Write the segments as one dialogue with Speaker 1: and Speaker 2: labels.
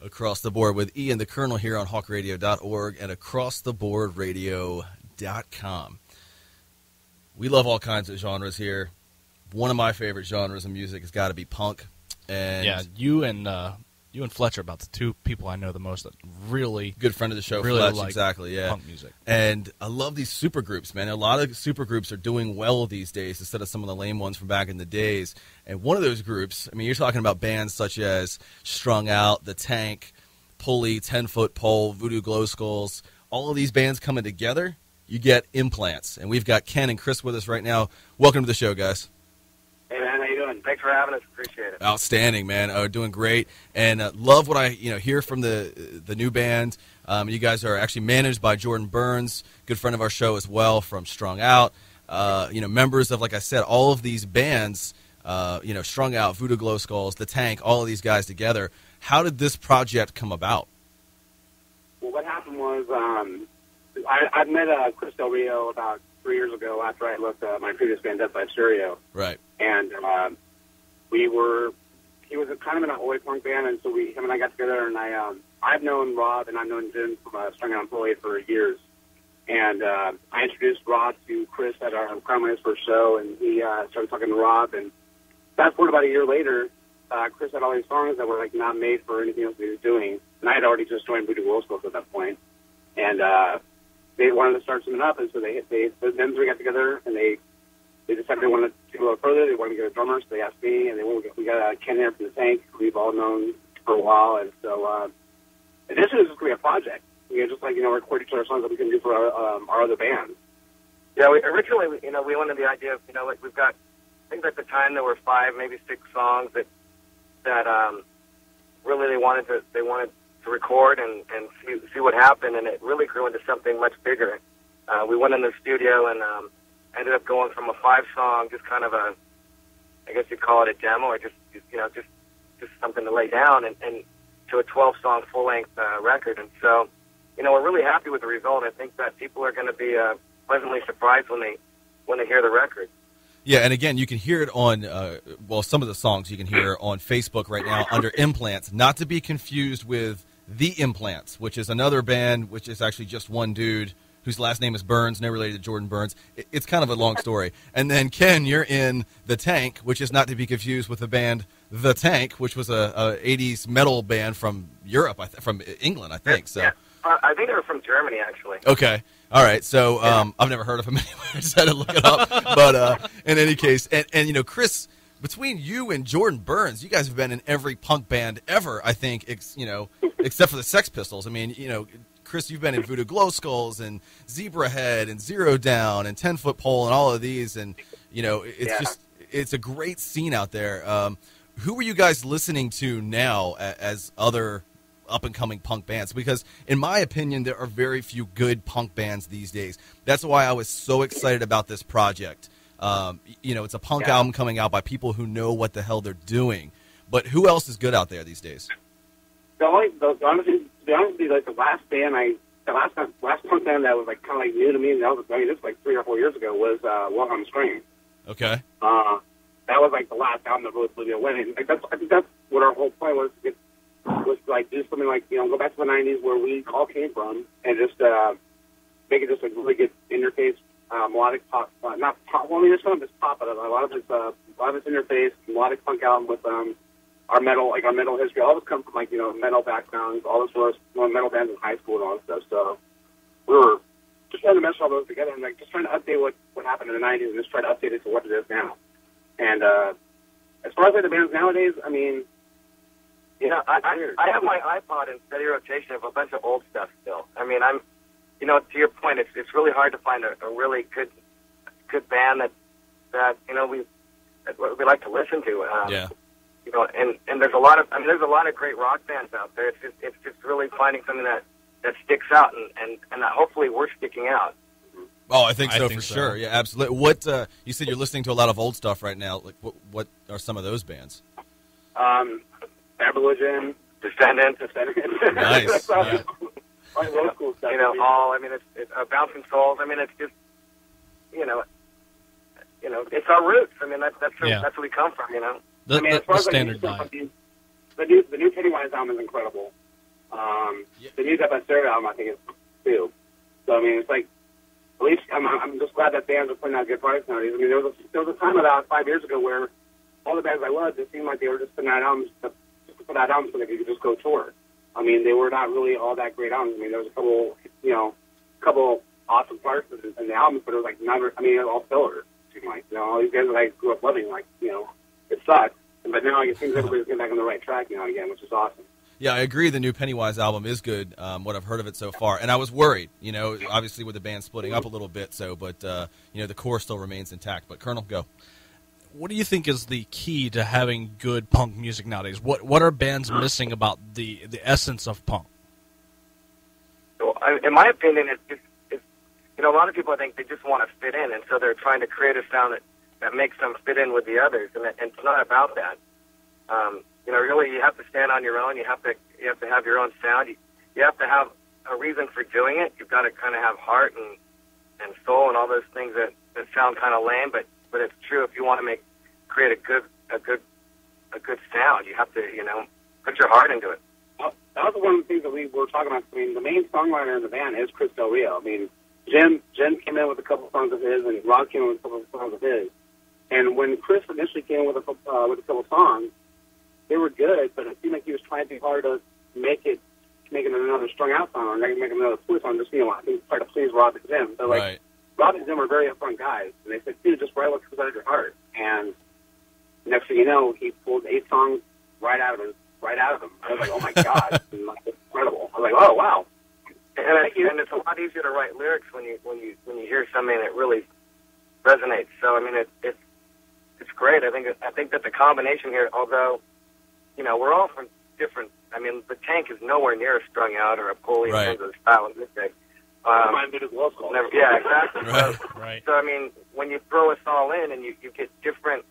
Speaker 1: Across the Board with Ian the Colonel here on hawkradio.org and acrosstheboardradio.com. We love all kinds of genres here. One of my favorite genres of music has got to be punk. And
Speaker 2: yeah, you and Fletcher are about the two people I know the most that really
Speaker 1: good friend of the show,
Speaker 2: really
Speaker 1: Fletch,
Speaker 2: like
Speaker 1: exactly, yeah.
Speaker 2: punk music.
Speaker 1: And I love these supergroups, man. A lot of supergroups are doing well these days instead of some of the lame ones from back in the days. And one of those groups, I mean, you're talking about bands such as Strung Out, The Tank, Pulley, 10-Foot Pole, Voodoo Glow Skulls. All of these bands coming together, you get Implants. And we've got Ken and Chris with us right now. Welcome to the show, guys.
Speaker 3: Hey, man, how you doing? Thanks for having us. Appreciate it.
Speaker 1: Outstanding, man. Doing great. And love what I hear from the new band. You guys are actually managed by Jordan Burns, good friend of our show as well from Strung Out. Members of, like I said, all of these bands, Strung Out, Voodoo Glow Skulls, The Tank, all of these guys together. How did this project come about?
Speaker 3: Well, what happened was I met Chris Del Rio about 3 years ago after I left my previous band, Death by Stereo.
Speaker 1: Right.
Speaker 3: And he was kind of in a Oi punk band, and so him and I got together, and I've known Rob and I've known Jim from Strung Out and Pulley for years. And I introduced Rob to Chris at our Crownlands first show, and he started talking to Rob. And fast forward about a year later, Chris had all these songs that were like not made for anything else he was doing, and I had already just joined Voodoo Glow Skulls at that point. And they wanted to start something up, and so the men three got together, and they decided they wanted to go a little further. They wanted to get a drummer, so they asked me, and we got Ken here from The Tank, who we've all known for a while. And so initially it was just going to be a project. Just like, record each other's songs that we can do for our other bands.
Speaker 4: Yeah, originally, we wanted the idea of, like we've got, I think at the time there were 5, maybe 6 songs that really they wanted to record and see what happened, and it really grew into something much bigger. We went in the studio and ended up going from a 5-song, just kind of I guess you'd call it a demo, or just something to lay down, and to a 12-song full-length record. And so, we're really happy with the result. I think that people are going to be pleasantly surprised when they hear the record.
Speaker 1: Yeah, and again, you can hear it on, some of the songs you can hear on Facebook right now under Implants, not to be confused with The Implants, which is another band, which is actually just one dude whose last name is Burns, no related to Jordan Burns. It's kind of a long story. And then, Ken, you're in The Tank, which is not to be confused with the band The Tank, which was a 80s metal band from Europe, from England, I think. So.
Speaker 4: Yeah. I think they were from Germany, actually.
Speaker 1: Okay. All right. So I've never heard of them anyway. I just had to look it up. But in any case, and Chris, between you and Jordan Burns, you guys have been in every punk band ever, I think, except for the Sex Pistols. I mean, Chris, you've been in Voodoo Glow Skulls and Zebra Head and Zero Down and 10-Foot Pole and all of these. And, it's a great scene out there. Who are you guys listening to now as other up-and-coming punk bands? Because in my opinion, there are very few good punk bands these days. That's why I was so excited about this project. It's a punk album coming out by people who know what the hell they're doing. But who else is good out there these days?
Speaker 3: Honestly, like the last punk band that was like kind of like new to me, and this was like 3 or 4 years ago, was Walk on the Screen.
Speaker 1: Okay.
Speaker 3: That was like the last album that really blew me away. And I think that's what our whole point was to like do something like, go back to the 90s where we all came from, and just make it just a really good interface, melodic pop, not pop. Well, there's some of it's pop, but a lot of it's interface, melodic punk album with our metal history. All of us come from metal backgrounds. All of us were metal bands in high school and all that stuff. So we were just trying to mesh all those together and just trying to update what happened in the 90s and just try to update it to what it is now. And as far as the bands nowadays, I mean.
Speaker 4: I have my iPod in steady rotation of a bunch of old stuff still. I mean, I'm, to your point, it's really hard to find a really good band that we like to listen to. And there's a lot of great rock bands out there. It's just really finding something that sticks out and that hopefully we're sticking out.
Speaker 1: Oh, I think so, for sure. Yeah, absolutely. What you said you're listening to a lot of old stuff right now. Like, what are some of those bands?
Speaker 3: Abolition,
Speaker 4: Descendants.
Speaker 1: Nice. Yeah.
Speaker 3: Old school stuff.
Speaker 4: It's Bouncing Souls. I mean, it's just, it's our roots. I mean, that's where we come from.
Speaker 2: The standard vibe.
Speaker 3: The new Pennywise album is incredible. The new Death by Stereo album, I think, is too. So, I mean, it's like, at least I'm just glad that bands are putting out good products nowadays. I mean, there was a time about 5 years ago where all the bands I loved, it seemed like they were just putting out albums just to put out albums so they could just go tour. I mean, they were not really all that great albums. I mean, there was a couple awesome parts in the albums, but it was like never. I mean, it was all filler. It seemed like, all these guys that I grew up loving, like, it sucked. But now it seems everybody's getting back on the right track now again, which is awesome.
Speaker 1: Yeah, I agree. The new Pennywise album is good. What I've heard of it so far, and I was worried. Obviously with the band splitting up a little bit. So, but the core still remains intact. But Colonel, go.
Speaker 2: What do you think is the key to having good punk music nowadays? What are bands missing about the essence of punk?
Speaker 4: So, in my opinion, it's a lot of people, I think, they just want to fit in, and so they're trying to create a sound that makes them fit in with the others, and it's not about that. Really, you have to stand on your own. You have to have your own sound. You have to have a reason for doing it. You've got to kind of have heart and soul and all those things that sound kind of lame, but it's true. If you want to create a good sound, you have to put your heart into it.
Speaker 3: Well, that was one of the things that we were talking about. I mean, the main songwriter in the band is Chris Del Rio. I mean, Jim came in with a couple songs of his, and Rob came in with a couple of songs of his. And when Chris initially came in with a couple songs, they were good, but it seemed like he was trying too hard to make it another Strung Out song, or make it another Pulley song, just, I think, try to please Rob and Jim. So,
Speaker 1: right.
Speaker 3: Rob and Jim are very upfront guys, and they said, dude, just write what comes out of your heart. And next thing you know, he pulled 8 songs right out of him. I was like, oh my God, it's incredible. I was like, oh wow.
Speaker 4: And it's a lot easier to write lyrics when you hear something that really resonates. So I mean, it's great. I think that the combination here, although we're all from different. I mean, the Tank is nowhere near a Strung Out or a Pulley in terms of the style of music.
Speaker 3: Voodoo Glow Skulls.
Speaker 4: Yeah, exactly.
Speaker 2: Right.
Speaker 4: So I mean, when you throw us all in and you get different,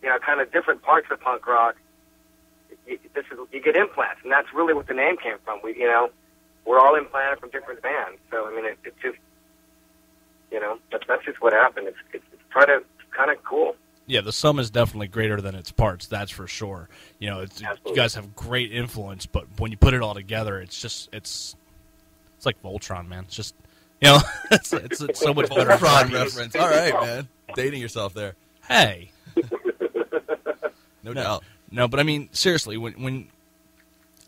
Speaker 4: kind of different parts of punk rock, you get implants, and that's really what the name came from. We're all implanted from different bands. So I mean, it's just, that's just what happened. It's kind of cool.
Speaker 2: Yeah, the sum is definitely greater than its parts. That's for sure. You guys have great influence, but when you put it all together, it's like Voltron, man. It's just, it's so much better.
Speaker 1: Voltron reference. All right, man. Dating yourself there.
Speaker 2: Hey.
Speaker 1: No doubt.
Speaker 2: No, but I mean, seriously, when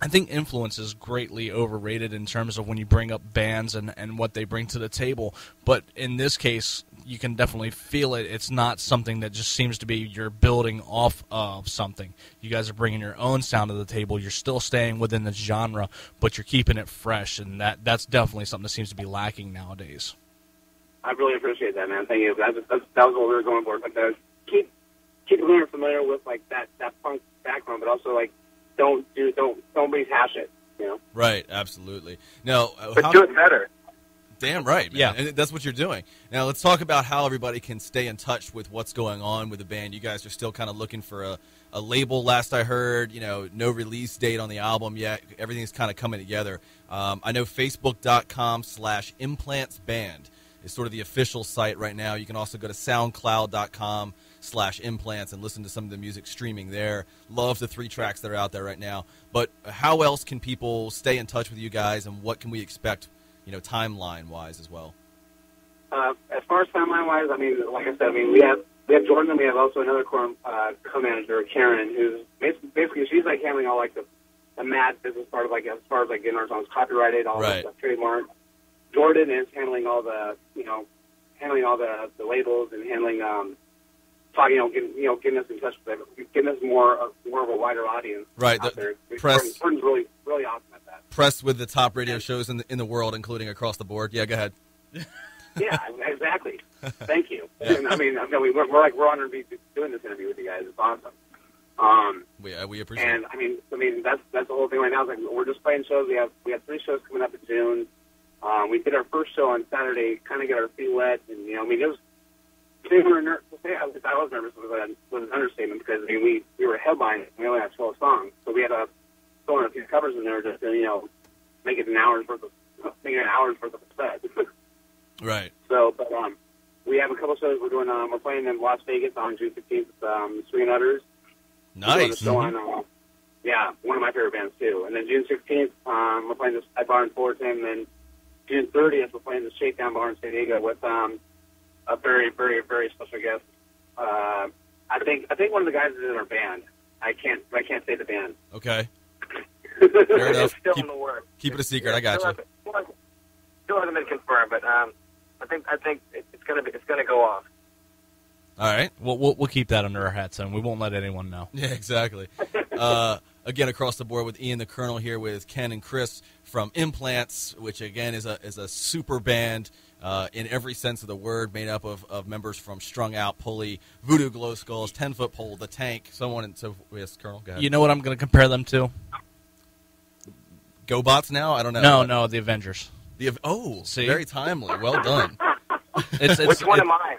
Speaker 2: I think influence is greatly overrated in terms of when you bring up bands and what they bring to the table. But in this case, you can definitely feel it. It's not something that just seems to be you're building off of something. You guys are bringing your own sound to the table. You're still staying within the genre, but you're keeping it fresh, and that's definitely something that seems to be lacking nowadays.
Speaker 3: I really appreciate that, man. Thank you. That was what we were going for. Like, keep everyone familiar with like that punk background, but also like don't rehash it.
Speaker 1: Right. Absolutely. No,
Speaker 4: but do it better.
Speaker 1: Damn right, man.
Speaker 2: Yeah.
Speaker 1: And that's what you're doing. Now let's talk about how everybody can stay in touch with what's going on with the band. You guys are still kind of looking for a label. Last I heard, no release date on the album yet. Everything's kind of coming together. I know Facebook.com/implantsband is sort of the official site right now. You can also go to SoundCloud.com/implants and listen to some of the music streaming there. Love the 3 tracks that are out there right now. But how else can people stay in touch with you guys, and what can we expect, timeline-wise as well?
Speaker 3: As far as timeline-wise, I mean, like I said, we have Jordan, and we have also another co-manager, Karen, who's basically she's like handling all like the mad business part of like as far as like getting our songs copyrighted, all the trademark. Jordan is handling all the the labels and handling getting us in touch with them, getting us more of a wider audience.
Speaker 1: Right.
Speaker 3: Out there.
Speaker 1: Press.
Speaker 3: Jordan's really awesome at that.
Speaker 1: Press with the top radio shows in the world, including across the board. Yeah, go ahead.
Speaker 3: Yeah, exactly. Thank you. Yeah. We're honored to be doing this interview with you guys. It's awesome.
Speaker 1: We appreciate it.
Speaker 3: And I mean that's the whole thing right now. It's like we're just playing shows. We have 3 shows coming up in June. We did our first show on Saturday, kind of get our feet wet, and it was. I was nervous was an understatement because we were headlining. We only had 12 songs, so we had to throw in a few covers in there just to make it an hour's worth of set.
Speaker 1: Right.
Speaker 3: So, but we have a couple shows we're doing. We're playing in Las Vegas on June 15th with Swing Utters.
Speaker 1: Nice.
Speaker 3: We're doing a show Yeah, one of my favorite bands too. And then June 16th, we're playing this at Bar in Fullerton. And then June 30th, we're playing this Shakedown Bar in San Diego with a very, very, very special guest. I think one of the guys is in our band. I can't say the band.
Speaker 1: Okay. Fair enough.
Speaker 4: It's still in the works.
Speaker 1: Keep it a secret. I got you.
Speaker 4: Still hasn't been confirmed, but I think it's gonna go off.
Speaker 1: All right.
Speaker 2: We'll keep that under our hats, and we won't let anyone know.
Speaker 1: Yeah, exactly. Again, across the board with Ian the Colonel here with Ken and Chris from Implants, which again is a super band in every sense of the word, made up of members from Strung Out, Pulley, Voodoo Glow Skulls, 10-Foot Pole, The Tank, so on and so forth. Yes, Colonel, go ahead.
Speaker 2: You know what I'm going to compare them to?
Speaker 1: GoBots now? I don't know.
Speaker 2: No, the Avengers.
Speaker 1: See? Very timely. Well done.
Speaker 4: Which one am I?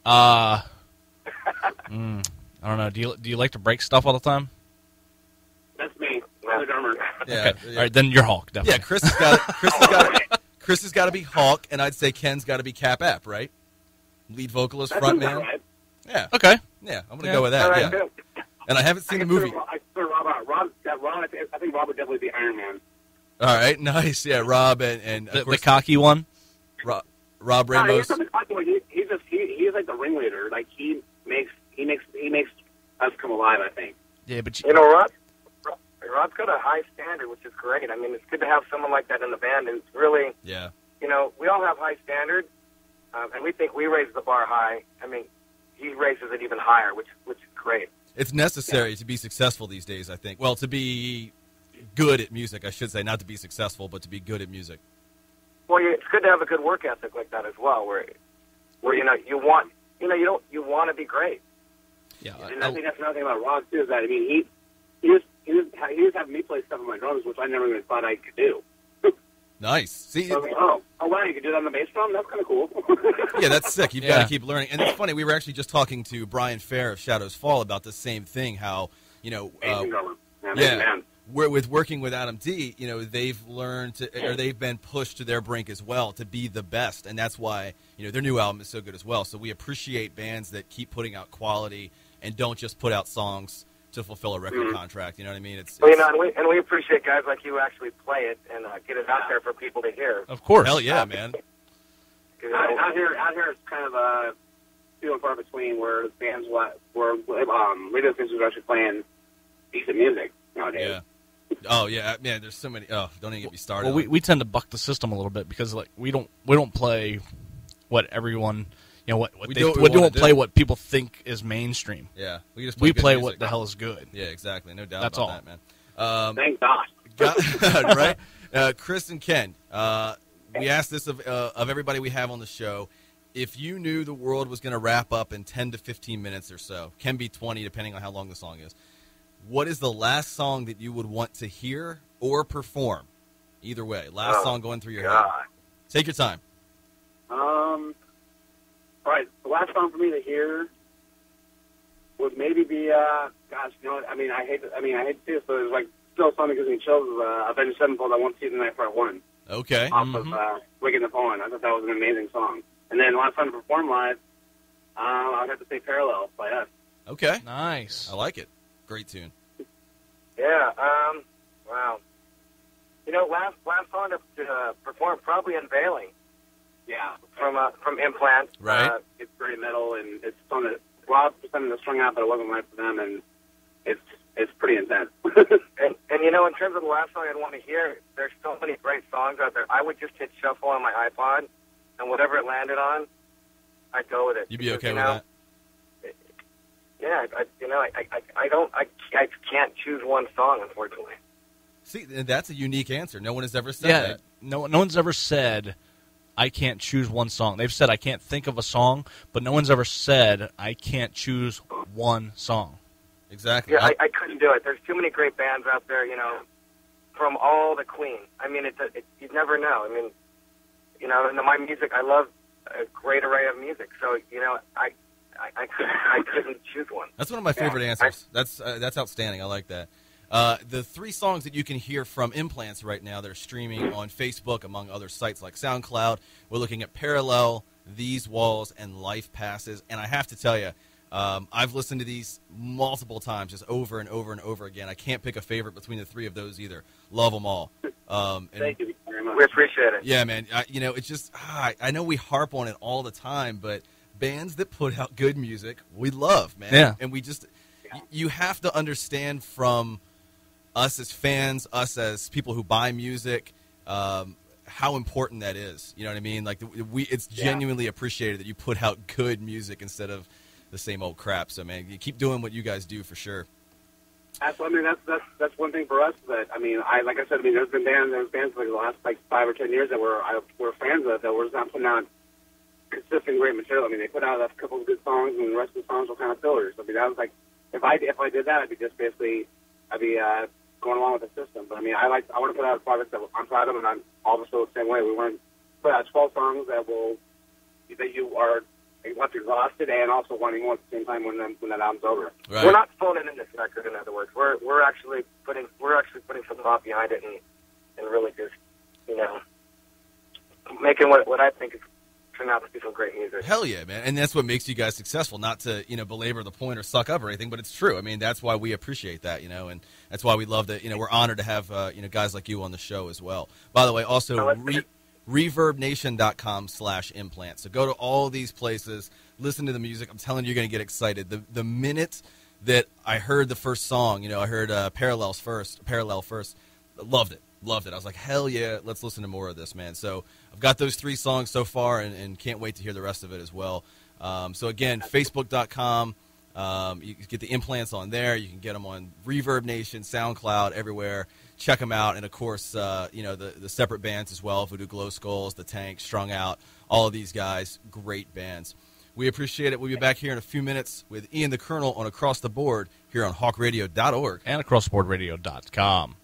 Speaker 2: I don't know. Do you like to break stuff all the time?
Speaker 3: That's me. I'm the drummer.
Speaker 1: Yeah,
Speaker 2: Okay. Yeah. All right, then you're Hulk, definitely.
Speaker 1: Yeah, Chris has got to be Hulk, and I'd say Ken's got to be Cap App, right? Lead vocalist, frontman.
Speaker 3: Right.
Speaker 1: Yeah.
Speaker 2: Okay.
Speaker 1: Yeah, I'm going to go with that.
Speaker 4: All right,
Speaker 1: Yeah.
Speaker 4: good.
Speaker 1: And I haven't seen the movie.
Speaker 3: I think Rob would definitely be Iron Man.
Speaker 1: All right, nice. Yeah, Rob and
Speaker 2: The
Speaker 1: of course,
Speaker 2: cocky one?
Speaker 1: Rob
Speaker 3: No,
Speaker 1: Ramos.
Speaker 3: He's like the ringleader. Like he makes us come alive. I think.
Speaker 2: Yeah, but
Speaker 4: You know, Rob's got a high standard, which is great. I mean, it's good to have someone like that in the band. And it's really,
Speaker 1: Yeah.
Speaker 4: you know, we all have high standards, and we think we raise the bar high. I mean, he raises it even higher, which is great.
Speaker 1: It's necessary to be successful these days, I think. Well, to be good at music, I should say, not to be successful, but to be good at music.
Speaker 4: Well, it's good to have a good work ethic like that as well, where you want to be great.
Speaker 2: yeah,
Speaker 3: And I think that's another thing about Rob too. Is that I mean he was having me play stuff on my drums, which I never even thought I could do.
Speaker 1: Nice. See,
Speaker 3: So I was like, oh wow, you could do that on the bass drum. That's kind of cool.
Speaker 1: yeah, that's sick. You've
Speaker 2: Yeah.
Speaker 1: got to keep learning. And it's funny, we were actually just talking to Brian Fair of Shadows Fall about the same thing, how,
Speaker 3: Amazing drummer.
Speaker 1: yeah,
Speaker 3: Man.
Speaker 1: with working with Adam D, they've learned or they've been pushed to their brink as well to be the best, and that's why their new album is so good as well. So we appreciate bands that keep putting out quality and don't just put out songs to fulfill a record contract. You know what I mean?
Speaker 4: Well, and we appreciate guys like you who actually play it and get it out there for people to hear.
Speaker 2: of course.
Speaker 1: Hell yeah, man.
Speaker 3: Out here, it's kind of few and far between where bands where radio stations are actually playing decent music nowadays.
Speaker 1: Yeah. Oh yeah, man. There's so many. Oh, don't even get me started.
Speaker 2: Well, we tend to buck the system a little bit because like we don't play what everyone what
Speaker 1: We
Speaker 2: they
Speaker 1: do what we wanna
Speaker 2: don't play
Speaker 1: do.
Speaker 2: what people think is mainstream.
Speaker 1: Yeah, just
Speaker 2: We
Speaker 1: good
Speaker 2: play
Speaker 1: music.
Speaker 2: what the hell is good.
Speaker 1: Yeah, exactly. No doubt
Speaker 2: That's
Speaker 1: about
Speaker 2: all.
Speaker 1: that, man.
Speaker 3: Thank God.
Speaker 1: Right? Chris and Ken, we asked this of everybody we have on the show. If you knew the world was going to wrap up in 10 to 15 minutes or so, can be 20 depending on how long the song is, what is the last song that you would want to hear or perform? Either way. Last song going through your head. Take your time.
Speaker 3: All right, the last song for me to hear would maybe be, I hate to say this, but it's like still a song that gives me chills. Avenged Sevenfold, I Want to See the Night Part 1.
Speaker 1: Okay.
Speaker 3: Off of Wicked the Fallen. I thought that was an amazing song. And then last time to perform live, I would have to say Parallel by us.
Speaker 1: Okay.
Speaker 2: Nice.
Speaker 1: I like it. Great tune.
Speaker 4: Yeah. Wow. Last song to perform probably Unveiling.
Speaker 3: Yeah.
Speaker 4: From Implant.
Speaker 1: Right.
Speaker 3: It's very metal, and it's a song that Rob presented to Strung Out, but it wasn't right for them, and it's pretty intense.
Speaker 4: And in terms of the last song I'd want to hear, there's so many great songs out there. I would just hit shuffle on my iPod, and whatever it landed on, I'd go with it.
Speaker 1: You'd be okay with that?
Speaker 4: Yeah, I can't choose one song, unfortunately.
Speaker 1: See, that's a unique answer. No one has ever said
Speaker 2: Yeah.
Speaker 1: that.
Speaker 2: No one's ever said I can't choose one song. They've said I can't think of a song, but no one's ever said I can't choose one song.
Speaker 1: Exactly.
Speaker 4: Yeah, I couldn't do it. There's too many great bands out there, from all the Queen. I mean, you'd never know. I mean, in my music, I love a great array of music. So, I couldn't choose one.
Speaker 1: That's one of my favorite answers. That's outstanding. I like that. The 3 songs that you can hear from Implants right now, they're streaming on Facebook, among other sites like SoundCloud. We're looking at Parallel, These Walls, and Life Passes. And I have to tell you, I've listened to these multiple times, just over and over and over again. I can't pick a favorite between the three of those either. Love them all.
Speaker 3: Thank you very much.
Speaker 4: We appreciate it.
Speaker 1: Yeah, man. It's just I know we harp on it all the time, but bands that put out good music, we love, man.
Speaker 2: Yeah.
Speaker 1: And we just you have to understand from us as fans, us as people who buy music, how important that is. You know what I mean? Like it's genuinely appreciated that you put out good music instead of the same old crap. So, man, you keep doing what you guys do for sure.
Speaker 3: That's one thing for us. That like I said, there's bands like the last 5 or 10 years that we're fans of that we're not putting out consistent great material. They put out a couple of good songs, and the rest of the songs were kind of fillers. That was like if I did that, I'd be going along with the system. But I want to put out a product that I'm proud of, and I'm also the same way. We want to put out 12 songs that you are left exhausted and also wanting more at the same time when that album's over.
Speaker 1: Right.
Speaker 4: We're not phoning in this record. In other words, we're actually putting some thought behind it and really just making what I think is turn out to be some great music.
Speaker 1: Hell yeah, man. And that's what makes you guys successful, not to, belabor the point or suck up or anything, but it's true. That's why we appreciate that, and that's why we love that, we're honored to have, guys like you on the show as well. By the way, also, reverbnation.com/implant. So go to all these places, listen to the music. I'm telling you, you're going to get excited. The minute that I heard the first song, I heard Parallel first, loved it. Loved it. I was like, hell yeah, let's listen to more of this, man. So I've got those 3 songs so far and can't wait to hear the rest of it as well. So again, Facebook.com. You can get the implants on there. You can get them on Reverb Nation, SoundCloud, everywhere. Check them out. And, of course, the separate bands as well, Voodoo Glow Skulls, The Tank, Strung Out, all of these guys, great bands. We appreciate it. We'll be back here in a few minutes with Ian the Colonel on Across the Board here on hawkradio.org.
Speaker 2: And acrosstheboardradio.com.